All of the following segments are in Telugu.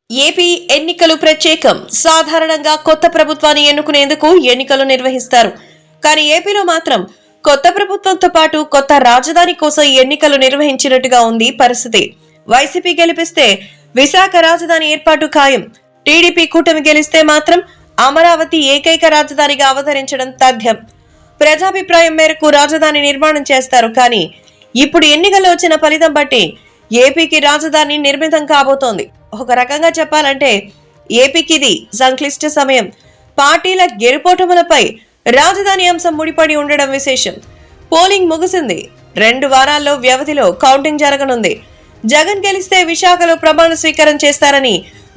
ఏపీ ఎన్నికలు ప్రత్యేకం. సాధారణంగా కొత్త ప్రభుత్వాన్ని ఎన్నుకునేందుకు ఎన్నికలు నిర్వహిస్తారు. కానీ ఏపీలో మాత్రం కొత్త ప్రభుత్వంతో పాటు కొత్త రాజధాని కోసం ఎన్నికలు నిర్వహించినట్టుగా ఉంది పరిస్థితి. వైసీపీ గెలిపిస్తే విశాఖ రాజధాని ఏర్పాటు ఖాయం. టీడీపీ కూటమి గెలిస్తే మాత్రం అమరావతి ఏకైక రాజధానిగా అవతరించడం తథ్యం. ప్రజాభిప్రాయం మేరకు రాజధాని నిర్మాణం చేస్తారు. కానీ ఇప్పుడు ఎన్నికల్లో వచ్చిన ఫలితం బట్టి ఏపీకి రాజధాని నిర్మితం కాబోతోంది. ఒక రకంగా చెప్పాలంటే ఏపీకి ఇది సంక్లిష్ట సమయం. పార్టీల గెలుపోటములపై రాజధాని అంశం ముడిపడి ఉండడం విశేషం. పోలింగ్ ముగిసింది. 2 వారాల్లో వ్యవధిలో కౌంటింగ్ జరగనుంది. జగన్ గెలిస్తే విశాఖలో ప్రమాణ స్వీకారం చేస్తారని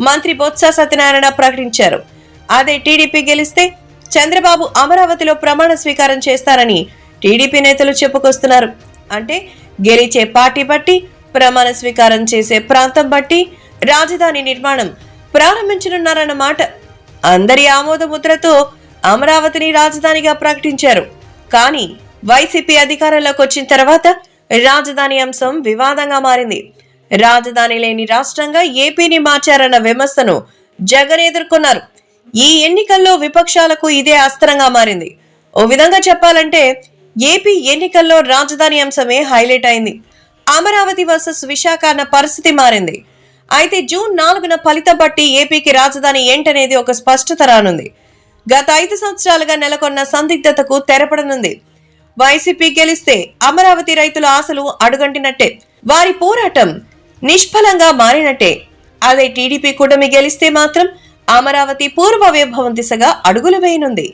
మంత్రి బొత్స సత్యనారాయణ ప్రకటించారు. అదే టీడీపీ గెలిస్తే చంద్రబాబు అమరావతిలో ప్రమాణ స్వీకారం చేస్తారని టీడీపీ నేతలు చెప్పుకొస్తున్నారు. అంటే గెలిచే పార్టీ బట్టి, ప్రమాణ స్వీకారం చేసే ప్రాంతం బట్టి రాజధాని నిర్మాణం ప్రారంభించనున్నారన్నమాట. అందరి ఆమోద ముద్రతో అమరావతిని రాజధానిగా ప్రకటించారు. కానీ వైసీపీ అధికారంలోకి వచ్చిన తర్వాత రాజధాని అంశం వివాదంగా మారింది. రాజధాని లేని రాష్ట్రంగా ఏపీని మార్చారన్న విమర్శను జగన్ ఎదుర్కొన్నారు. ఈ ఎన్నికల్లో విపక్షాలకు ఇదే అస్త్రంగా మారింది. ఓ విధంగా చెప్పాలంటే ఏపీ ఎన్నికల్లో రాజధాని అంశమే హైలైట్ అయింది. అమరావతి వర్సెస్ విశాఖ అన్న పరిస్థితి మారింది. అయితే జూన్ 4న ఫలితం బట్టి ఏపీకి రాజధాని ఏంటనేది ఒక స్పష్టత రానుంది. గత 5 సంవత్సరాలుగా నెలకొన్న సందిగ్ధతకు తెరపడనుంది. వైసీపీ గెలిస్తే అమరావతి రైతుల ఆశలు అడుగంటినట్టే, వారి పోరాటం నిష్ఫలంగా మారినట్టే. అదే టీడీపీ కూటమి గెలిస్తే మాత్రం అమరావతి పూర్వ వైభవం దిశగా అడుగులు వేయనుంది.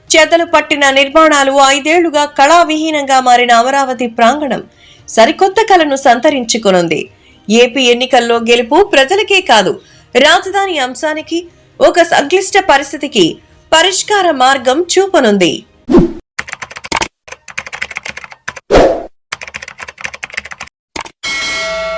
చెదలు పట్టిన నిర్మాణాలు 5 ఏళ్లుగా కళావిహీనంగా మారిన అమరావతి ప్రాంగణం సరికొత్త కళను సంతరించుకొనుంది. ఏపీ ఎన్నికల్లో గెలుపు ప్రజలకే కాదు, రాజధాని అంశానికి, ఒక సంక్లిష్ట పరిస్థితికి పరిష్కార మార్గం చూపనుంది.